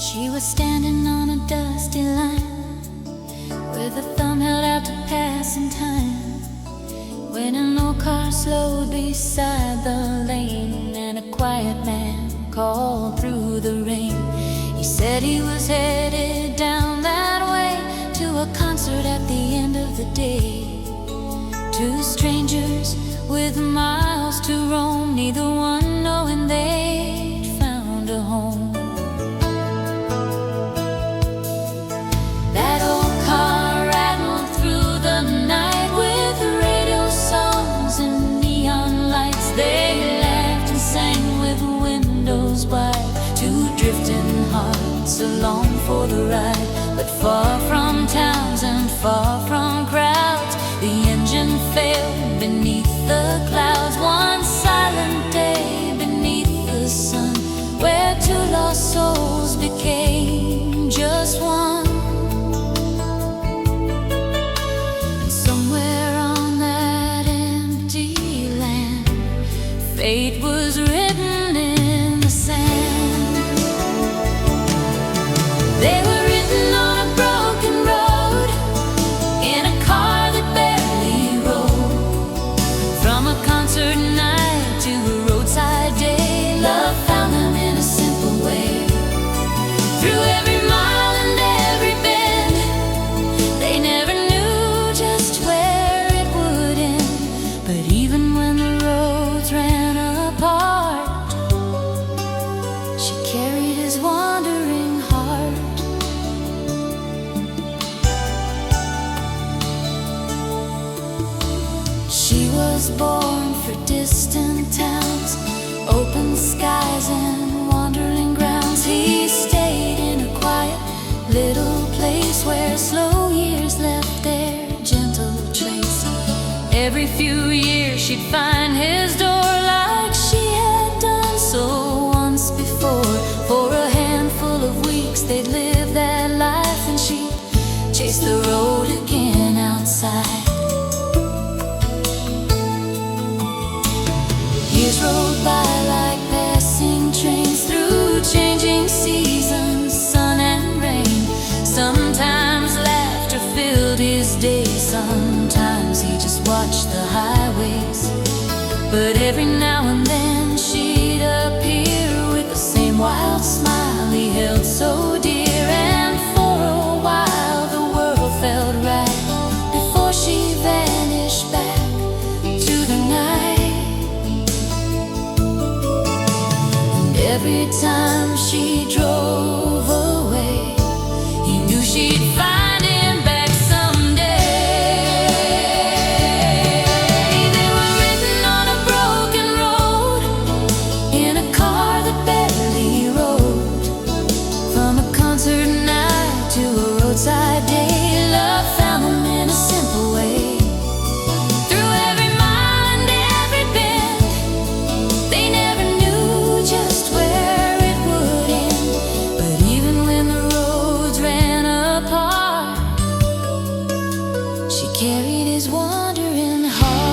She was standing on a dusty line with a thumb held out to pass in time, when an old car slowed beside the lane and a quiet man called through the rain. He said he was headed down that way to a concert at the end of the day. Two strangers with miles to roam, neither one knowing they'd found a home. That old car rattled through the night with radio songs and neon lights. They laughed and sang with windows wide, two drifting hearts along for the ride. But far from towns and far from crowds, the engine failed beneath the clouds. One silent day beneath the sun, where two lost souls became just one. And somewhere on that empty land, fate was written in the sand. They were written on a broken road, in a car that barely rode. From a concert night to a roadside day, love found them in a simple way. Through every mile and every bend, they never knew just where it would end. But even when the roads ran apart, she carried his wandering heart. She was born for distant towns, open skies and wandering grounds. He stayed in a quiet little place where slow years left their gentle trace. Every few years she'd find his door, like she had done so once before. For a handful of weeks they'd live that life, and she'd chase the road again outside. Years rolled by like passing trains through changing seasons, sun and rain. Sometimes laughter filled his days, sometimes he just watched the highways. But every now and then she'd appear with the same wild smile he held so dear. And for a while the world felt right before she vanished back to the night. Every time she drove away, he knew she'd find him back someday. They were written on a broken road, in a car that barely rode. From a concert night to a roadside day, love found them in a simple way. Through every mile and every bend, they never knew just where it would end. But even when the roads ran apart, she carried his wandering heart.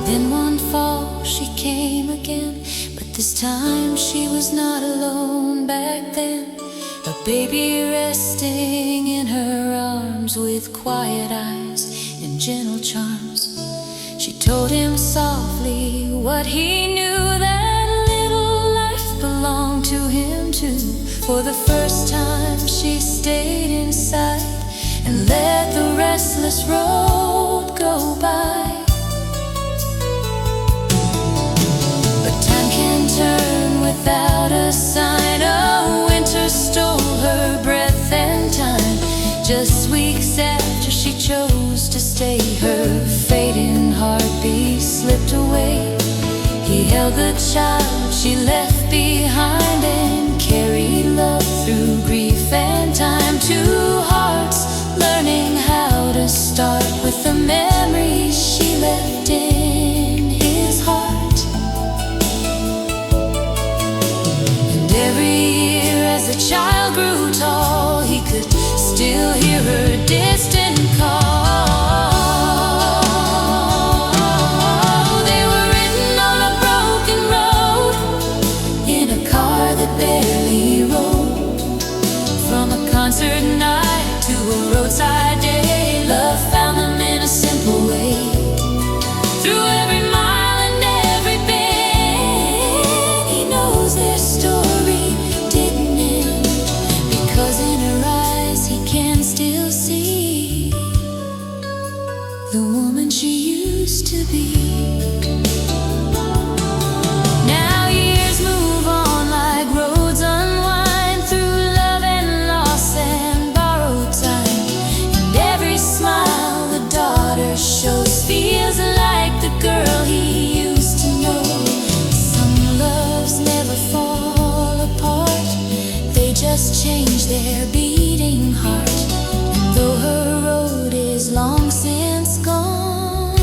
Then one fall she came again, but this time she was not alone. Back then, a baby resting in her arms, with quiet eyes and gentle charms. She told him softly what he knew, that little life belonged to him too. For the first time she stayed inside and let the restless road go by. But time can turn without a sign. A winter stole her breath and time. Just weeks after she chose to stay, her fading heartbeat slipped away. He held the child she left behind and carried love through grief and time. Two hearts learning how to start with the memories she left in his heart. And every year as the child grew tall, he could distant call. They were written on a broken road, in a car that barely rolled. From a concert night to a roadside day, love found them in a simple way. Through every mile and every bend, he knows their story didn't end, because in her eyes he can still see the woman she used to be. Now years move on like roads unwind, through love and loss and borrowed time. And every smile the daughter shows feels like the girl he used to know. Some loves never fall apart, they just change their beating heart. And though her road is long since gone,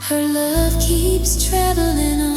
her love keeps traveling on.